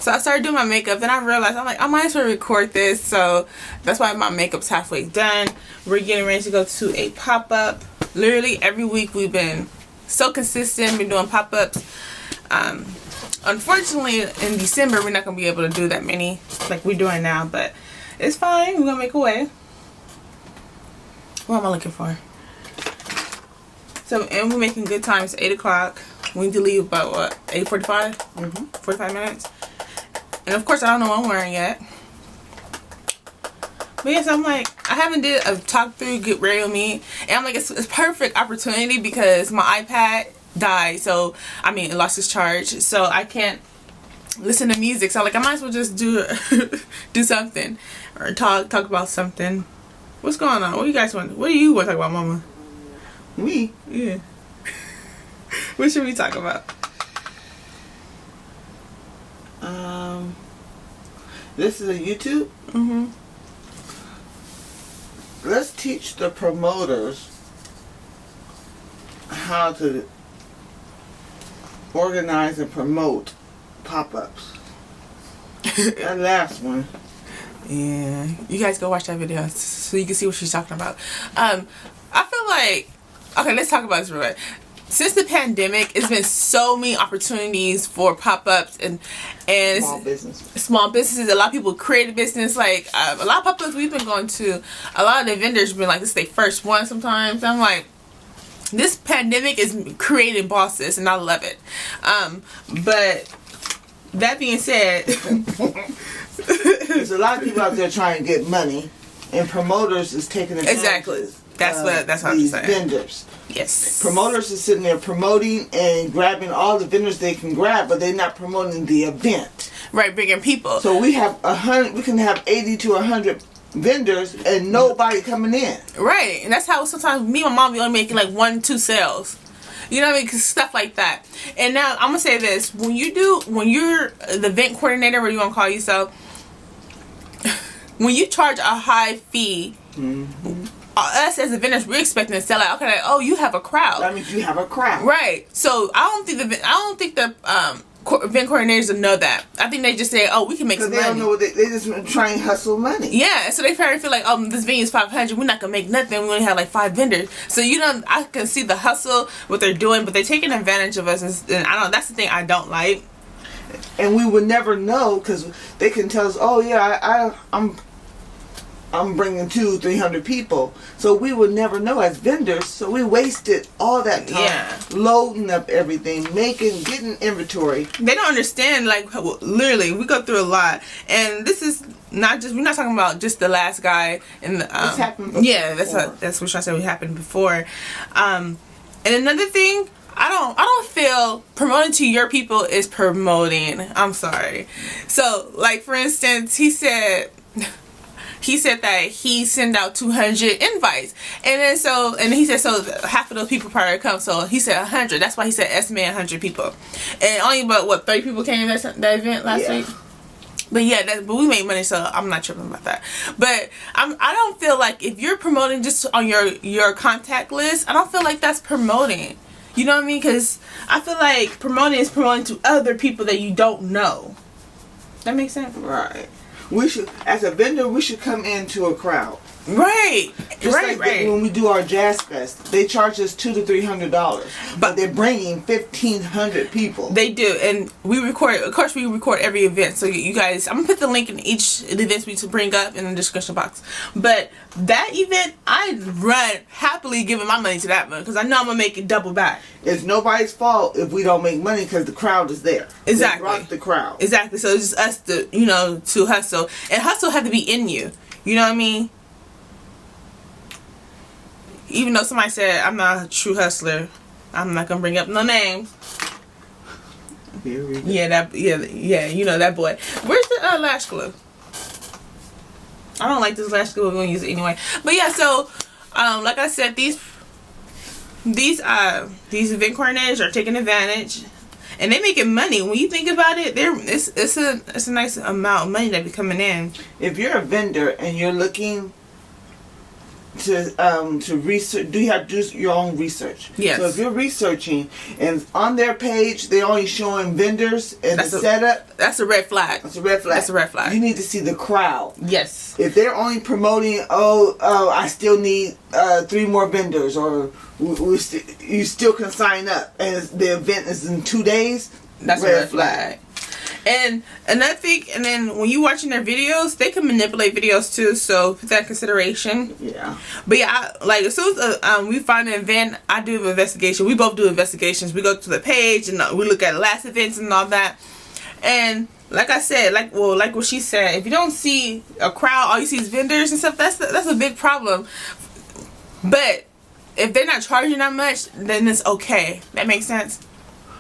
So I started doing my makeup, then I realized, I'm like, I might as well record this. So that's why my makeup's halfway done. We're getting ready to go to a pop-up. Literally every week we've been so consistent, been doing pop-ups. Unfortunately, in December, we're not going to be able to do that many like we're doing now, but it's fine. We're going to make a way. What am I looking for? So, and we're making good time. It's 8 o'clock. We need to leave about, what, 8:45? 45 minutes. And, of course, I don't know what I'm wearing yet. But, yes, I'm like, I haven't did a talk through Get Ready with Me. And I'm like, it's a perfect opportunity because my iPad died. So, I mean, it lost its charge. So, I can't listen to music. So, I'm like, I might as well just do do something. Or talk about something. What's going on? What do you guys want? What do you want to talk about, Mama? Me? Yeah. What should we talk about? This is a YouTube. Let's teach the promoters how to organize and promote pop-ups. That last one. Yeah, you guys go watch that video so you can see what she's talking about. I feel like, okay, let's talk about this real quick. Since the pandemic, it's been so many opportunities for pop-ups and small businesses. A lot of people create a business. Like a lot of pop-ups we've been going to, a lot of the vendors have been like, this is their first one sometimes. I'm like, this pandemic is creating bosses and I love it. But that being said, there's a lot of people out there trying to get money, and promoters is taking advantage. Exactly. That's what I'm saying. Vendors. Yes. Promoters is sitting there promoting and grabbing all the vendors they can grab, but they're not promoting the event. Right, bringing people. So we have 100. We can have 80 to 100 vendors and nobody coming in. Right, and that's how sometimes me and my mom be only making like 1-2 sales. You know what I mean? 'Cause stuff like that. And now I'm gonna say this: when you're the event coordinator, what you want to call yourself, when you charge a high fee. Us as the vendors, we're expecting to sell out. Okay, like, oh, you have a crowd. That means you have a crowd, right? So I don't think the event coordinators know that. I think they just say, oh, we can make some money. Because they don't know. They just try and hustle money. Yeah, so they probably feel like, oh, this venue is 500. We're not gonna make nothing. We only have like 5 vendors. So I can see the hustle what they're doing, but they're taking advantage of us, and I don't. That's the thing I don't like. And we would never know because they can tell us, oh yeah, I'm bringing 200-300 people, so we would never know as vendors. So we wasted all that time loading up everything, getting inventory. They don't understand, like, literally we go through a lot, and this is not just, we're not talking about just the last guy in the it's happened before. Yeah, that's what I said happened before. And another thing, I don't feel promoting to your people is promoting. I'm sorry. So like, for instance, he said that he sent out 200 invites, and he said so half of those people probably come. So he said 100. That's why he said estimate 100 people, and only about 30 people came to that event last week. But yeah, but we made money, so I'm not tripping about that. But I don't feel like if you're promoting just on your contact list, I don't feel like that's promoting. You know what I mean? Because I feel like promoting is promoting to other people that you don't know. That makes sense? Right. We should, as a vendor, we should come into a crowd. Right. Just like when we do our Jazz Fest, they charge us $200 to $300, but they're bringing 1,500 people. They do, and we record. Of course, we record every event. So you guys, I'm gonna put the link in each of the events we to bring up in the description box. But that event, I run happily giving my money to that one because I know I'm gonna make it double back. It's nobody's fault if we don't make money because the crowd is there. Exactly. They rock the crowd. Exactly. So it's just us to hustle, and hustle have to be in you. You know what I mean? Even though somebody said I'm not a true hustler, I'm not gonna bring up no names. Yeah, you know that boy. Where's the lash glue? I don't like this lash glue. We're gonna use it anyway. But yeah, so like I said, these event coordinators are taking advantage, and they making money. When you think about it, it's a nice amount of money that be coming in. If you're a vendor and you're looking to research. Do you have to do your own research? Yes. So if you're researching and on their page they're only showing vendors and the setup, that's a red flag. That's a red flag. That's a red flag. You need to see the crowd. Yes. If they're only promoting, I still need 3 more vendors, or you still can sign up, and the event is in 2 days. That's a red flag. And another thing, and then when you watching their videos, they can manipulate videos too, so put that in consideration. Yeah. But yeah, like as soon as we find an event, I do an investigation. We both do investigations. We go to the page and we look at last events and all that. And like I said, like what she said, if you don't see a crowd, all you see is vendors and stuff, that's a big problem. But if they're not charging that much, then it's okay. That makes sense?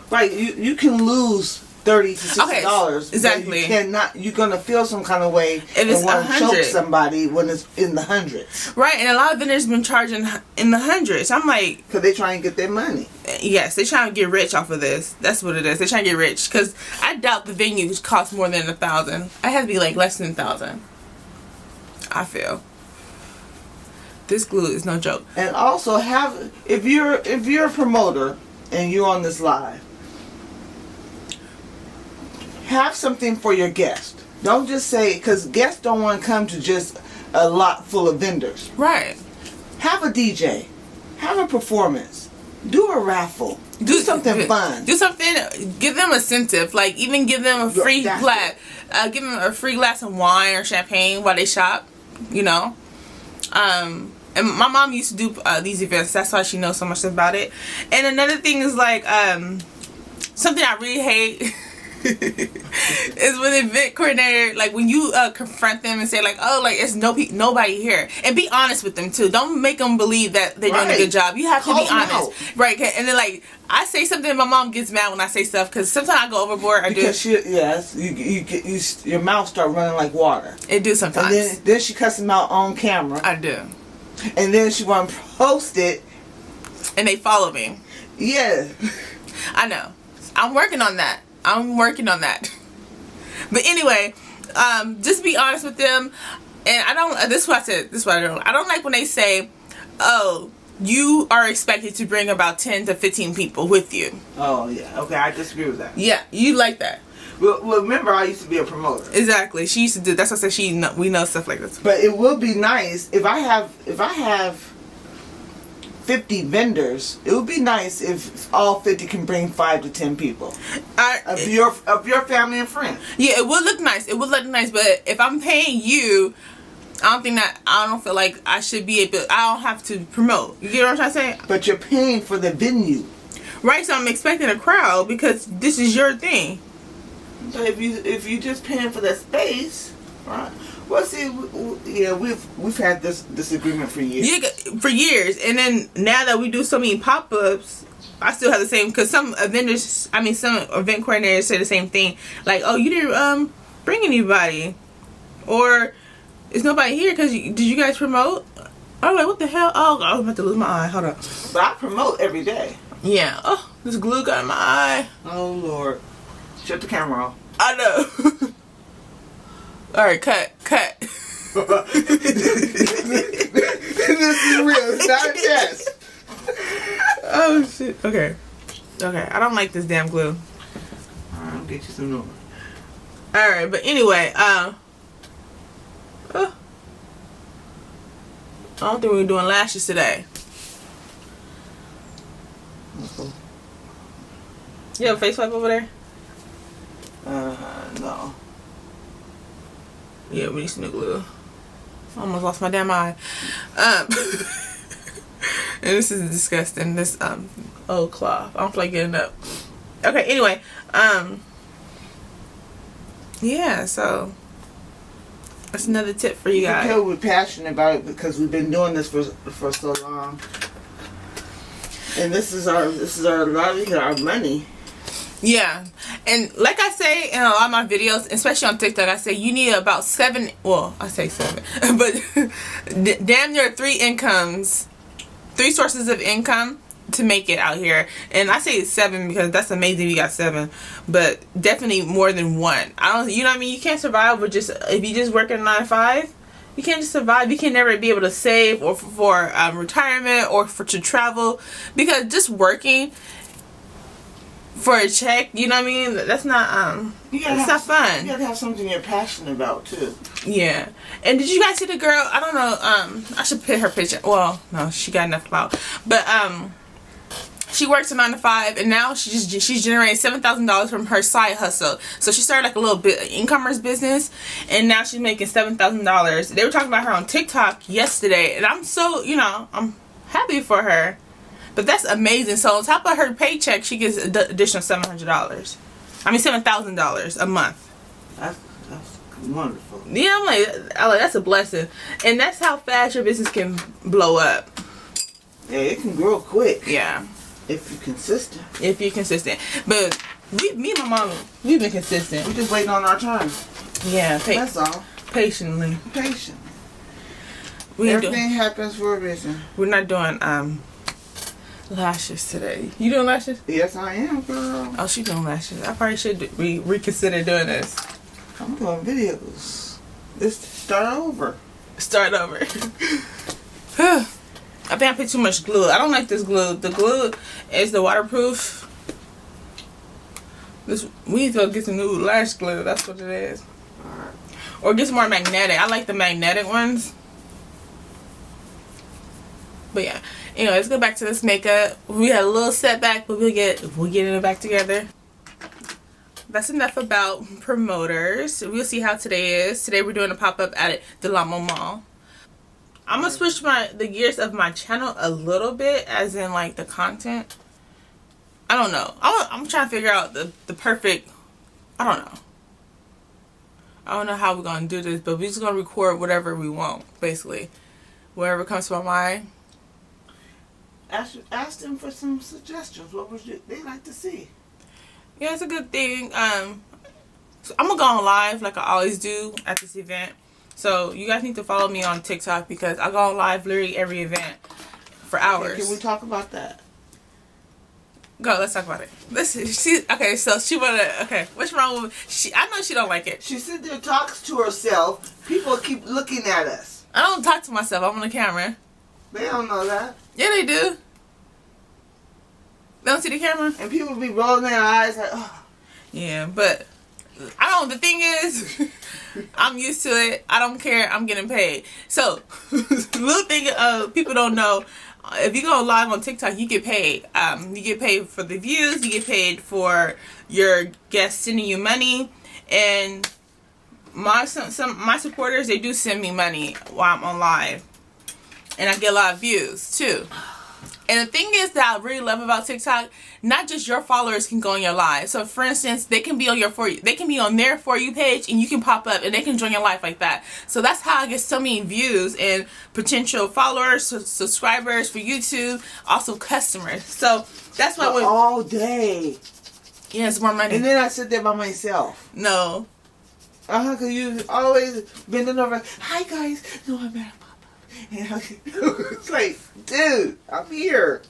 Right. You can lose $30 to $60. Exactly. You cannot. You're gonna feel some kind of way if it's and want to choke 100 somebody when it's in the hundreds. Right, and a lot of vendors been charging in the hundreds. I'm like, because they try and get their money. Yes, they trying to get rich off of this. That's what it is. They trying to get rich because I doubt the venue costs more than $1,000. It has to be like less than $1,000. I feel this glue is no joke. And also if you're a promoter and you're on this live, have something for your guest. Don't just say, because guests don't want to come to just a lot full of vendors. Right. Have a DJ. Have a performance. Do a raffle. Do something fun. Do something. Give them incentive. Like even give them a free glass. Give them a free glass of wine or champagne while they shop. You know. And my mom used to do these events. That's why she knows so much about it. And another thing is like something I really hate. Is when event coordinator, like when you confront them and say like, oh, like it's nobody here, and be honest with them too. Don't make them believe that they're doing a good job. You have to be honest, right? And then like I say something, and my mom gets mad when I say stuff because sometimes I go overboard. Your mouth start running like water. It do sometimes. And then she cuts them out on camera. I do. And then she want to post it, and they follow me. Yeah, I know. I'm working on that. But anyway, just be honest with them. And I don't, this is what I said, this is what I don't like when they say, oh, you are expected to bring about 10 to 15 people with you. Oh, yeah. Okay, I disagree with that. Yeah, you like that. Well, remember, I used to be a promoter. Exactly. She used to do, that's what I said, we know stuff like this. But it will be nice, if I have 50 vendors, it would be nice if all 50 can bring 5 to 10 people of your family and friends. Yeah, it would look nice. But if I'm paying you, I don't feel like I should be able. I don't have to promote. You get what I'm trying to say? But you're paying for the venue, right? So I'm expecting a crowd because this is your thing. So if you just paying for that space, right? Well, see, we've had this disagreement for years. Yeah, for years, and then now that we do so many pop-ups, I still have the same. Because some vendors, some event coordinators say the same thing. Like, oh, you didn't bring anybody, or is nobody here because did you guys promote? I'm like, what the hell? Oh, I'm about to lose my eye. Hold on. But I promote every day. Yeah. Oh, this glue got in my eye. Oh Lord. Shut the camera off. I know. Alright, cut. This is real. It's not a test. Oh shit. Okay. I don't like this damn glue. I'll get you some new. Alright, but anyway, I don't think we're doing lashes today. Okay. You have a face wipe over there? No. Yeah, we need some new glue. I almost lost my damn eye. And this is disgusting. This old cloth. I don't feel like getting up. Okay, anyway, yeah, so that's another tip for you guys. You can tell we're passionate about it because we've been doing this for so long. And this is our livelihood, our money. Yeah, and like I say in a lot of my videos, especially on TikTok, I say you need about 7, well, I say 7, but damn near 3 sources of income to make it out here. And I say 7 because that's amazing if you got 7, but definitely more than 1. You know what I mean? You can't survive with if you just work a 9 to 5, You can't just survive. You can never be able to save or for retirement or to travel, because just working for a check, you know what I mean? That's not it's not fun. You gotta have something you're passionate about too. Yeah. And did you guys see the girl? I don't know. I should put her picture. Well, no, she got enough about. But she works a 9 to 5, and now she's generating $7,000 from her side hustle. So she started like a little bit e-commerce business, and now she's making $7,000. They were talking about her on TikTok yesterday, and I'm so, you know, I'm happy for her. But that's amazing. So on top of her paycheck, she gets an additional $700. I mean $7,000 a month. That's wonderful. Yeah, I'm like that's a blessing, and that's how fast your business can blow up. Yeah, it can grow quick. Yeah. If you're consistent. If you're consistent. But me and my mom, we've been consistent. We're just waiting on our turn. Yeah. That's all. Patiently. Patient. Everything happens for a reason. We're not doing lashes today. You doing lashes? Yes, I am, girl. Oh, she doing lashes. I probably should reconsider doing this. I'm doing videos. Let's start over. Start over. I think I put too much glue. I don't like this glue. The glue is the waterproof. We need to go get some new lash glue. That's what it is. Alright. Or get some more magnetic. I like the magnetic ones. But yeah. Anyway, let's go back to this makeup. We had a little setback, but we'll get it back together. That's enough about promoters. We'll see how today is. Today we're doing a pop-up at the La Mall. I'm gonna switch the gears of my channel a little bit, as in like the content. I don't know. I'm trying to figure out the perfect. I don't know. I don't know how we're gonna do this, but we're just gonna record whatever we want, basically, whatever comes to my mind. Ask them for some suggestions. What would they like to see? Yeah, it's a good thing. So I'm gonna go on live like I always do at this event. So you guys need to follow me on TikTok, because I go on live literally every event for hours. Okay, can we talk about that? Go, let's talk about it. Okay, so she okay, what's wrong with I know she don't like it. She sit there, talks to herself. People keep looking at us. I don't talk to myself. I'm on the camera. They don't know that. Yeah, they do. They don't see the camera. And people be rolling their eyes like, oh. Yeah, but the thing is, I'm used to it. I don't care. I'm getting paid. So, little thing people don't know, if you go live on TikTok, you get paid. You get paid for the views. You get paid for your guests sending you money. And my supporters, they do send me money while I'm on live. And I get a lot of views, too. And the thing is that I really love about TikTok, not just your followers can go on your live. So for instance, they can be on their For You page, and you can pop up and they can join your live like that. So that's how I get so many views and potential followers, subscribers for YouTube, also customers. So that's why all day. Yeah, it's more money. And then I sit there by myself. No. Because you always bending over. Hi guys. No, I'm at a pop-up. And it's like, dude, I'm here.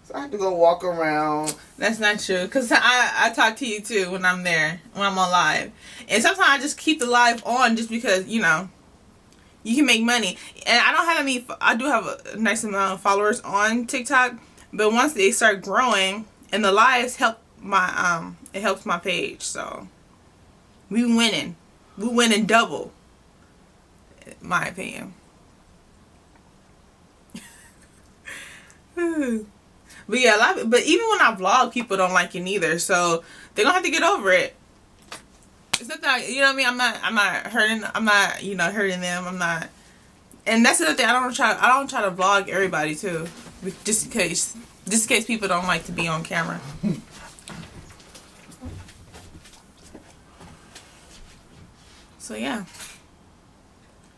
So I have to go walk around. That's not true. Because I talk to you too when I'm there, when I'm on live. And sometimes I just keep the live on just because, you know, you can make money. And I don't have any, I do have a nice amount of followers on TikTok. But once they start growing, and the lives help my, it helps my page. So, we winning. We winning double. In my opinion. But yeah, but even when I vlog, people don't like it either. So they're gonna have to get over it. It's not that, you know what I mean. I'm not hurting. You know, hurting them. I'm not. And that's the other thing. I don't try to vlog everybody too, just in case people don't like to be on camera. So yeah.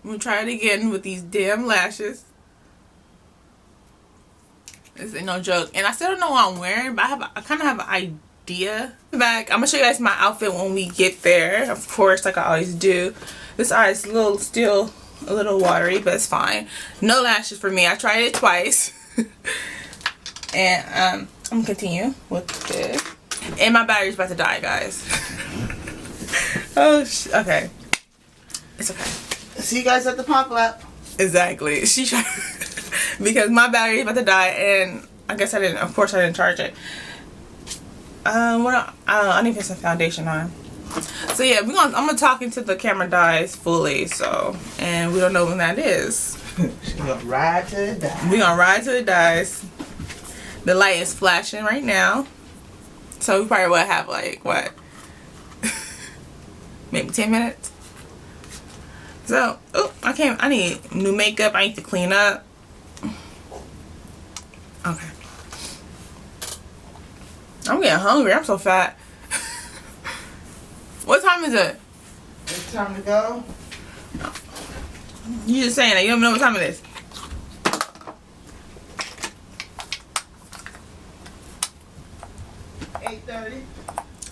I'm gonna try it again with these damn lashes. This ain't no joke. And I still don't know what I'm wearing, but I kind of have an idea. Back, I'm gonna show you guys my outfit when we get there. Of course, like I always do. This eye is still a little watery, but it's fine. No lashes for me. I tried it twice. And I'm gonna continue with this. And my battery's about to die, guys. Oh, okay. It's okay. See you guys at the pop lap. Exactly. She tried because my battery is about to die, and I guess I didn't. Of course, I didn't charge it. I need to put some foundation on. So yeah, I'm gonna talk until the camera dies fully. So, and we don't know when that is. We're gonna ride till it dies. We're gonna ride till it dies. The light is flashing right now, so we probably will have like what, maybe 10 minutes. So, I need new makeup. I need to clean up. Okay. I'm getting hungry. I'm so fat. What time is it? It's time to go. You just saying that. You don't know what time it is.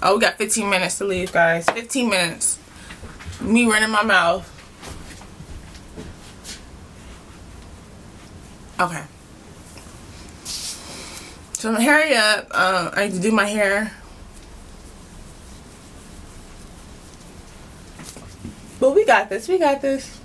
Oh, we got 15 minutes to leave, guys. 15 minutes. Me running my mouth. Okay. So I'm gonna hurry up. I need to do my hair. But we got this. We got this.